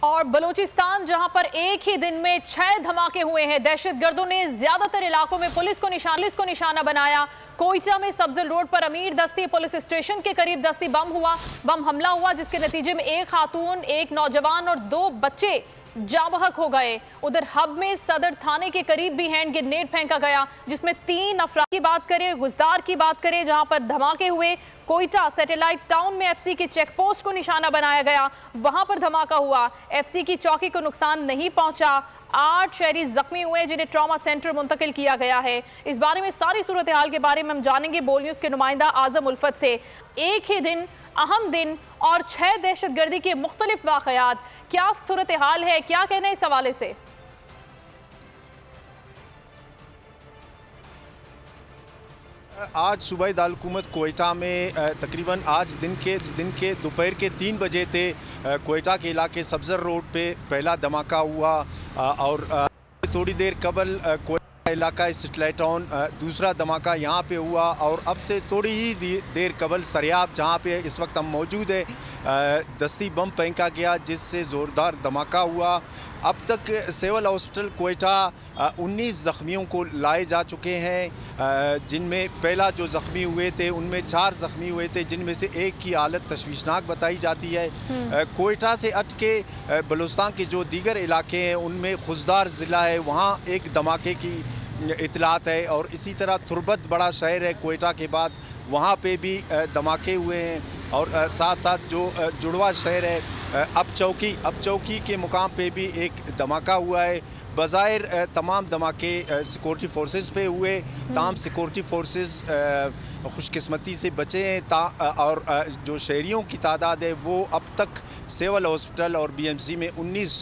और बलूचिस्तान जहां पर एक ही दिन में 6 धमाके हुए हैं। दहशतगर्दों ने ज्यादातर इलाकों में पुलिस को निशाना बनाया। कोयटा में सब्जल रोड पर अमीर दस्ती पुलिस स्टेशन के करीब दस्ती बम हमला हुआ, जिसके नतीजे में एक खातून, एक नौजवान और 2 बच्चे जाँ बहक हो गए। उधर हब में सदर थाने के करीब भी हैंड ग्रेनेड फेंका गया, जिसमें 3 अफराद की बात करें, गुजदार की बात करें जहां पर धमाके हुए। कोयटा सैटेलाइट टाउन में एफसी की चेक पोस्ट को निशाना बनाया गया, वहां पर धमाका हुआ। एफसी की चौकी को नुकसान नहीं पहुंचा। 8 शहरी जख्मी हुए जिन्हें ट्रॉमा सेंटर मुंतकिल किया गया है। इस बारे में सारी सूरत हाल के बारे में हम जानेंगे बोल न्यूज के नुमाइंदा आजम उल्फत से। एक ही दिन, अहम दिन और 6 दहशतगर्दी के मुख्तलिफ वाकयात, क्या सूरत हाल है, क्या कहना है इस हवाले से? आज सूबाई दारकूमत कोयटा में तकरीबन आज दिन के दोपहर के 3 बजे थे। कोयटा के इलाके सब्जर रोड पे पहला धमाका हुआ और थोड़ी देर कबल कोयटा इलाका सैटेलाइट टाउन दूसरा धमाका यहाँ पे हुआ और अब से थोड़ी ही देर कबल सरियाब जहाँ पे इस वक्त हम मौजूद है दस्ती बम फेंका गया, जिससे ज़ोरदार धमाका हुआ। अब तक सिविल हॉस्पिटल कोयटा 19 ज़ख्मियों को लाए जा चुके हैं, जिनमें पहला जो ज़ख्मी हुए थे उनमें 4 ज़ख्मी हुए थे, जिनमें से एक की हालत तशवीशनाक बताई जाती है। कोयटा से हट के बलूचिस्तान के जो दीगर इलाके हैं उनमें खुजदार ज़िला है, वहाँ एक धमाके की इतलात है और इसी तरह तुरबत बड़ा शहर है कोयटा के बाद, वहाँ पे भी धमाके हुए हैं। और साथ साथ जो जुड़वा शहर है अब चौकी के मुकाम पे भी एक धमाका हुआ है। बज़ाहिर तमाम धमाके सिक्योरिटी फोर्सेस पे हुए, तमाम सिक्योरिटी फोर्सेस खुशकिस्मती से बचे हैं और जो शहरियों की तादाद है वो अब तक सिविल हॉस्पिटल और बीएमसी में 19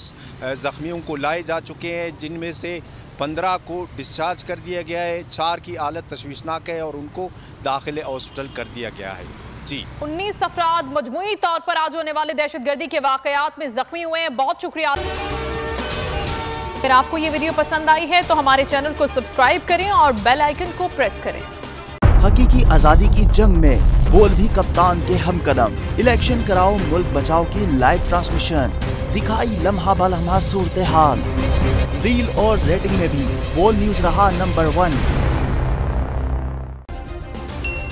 ज़ख्मियों को लाए जा चुके हैं, जिनमें से 15 को डिस्चार्ज कर दिया गया है, 4 की हालत तशवीशनाक है और उनको दाखिले हॉस्पिटल कर दिया गया है। जी 19 अफराद मजमूई तौर पर आज होने वाले दहशतगर्दी के वाकयात में जख्मी हुए हैं। बहुत शुक्रिया। अगर आपको ये वीडियो पसंद आई है तो हमारे चैनल को सब्सक्राइब करें और बेल आइकन को प्रेस करें। हकीकी आजादी की जंग में बोल भी कप्तान के हमकदम। इलेक्शन कराओ मुल्क बचाओ की लाइव ट्रांसमिशन, दिखाई लम्हा बलम्हा सूरत हाल। रील और रेटिंग में भी बोल न्यूज रहा नंबर 1।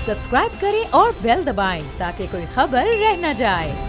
सब्सक्राइब करें और बेल दबाएं ताकि कोई खबर रह न जाए।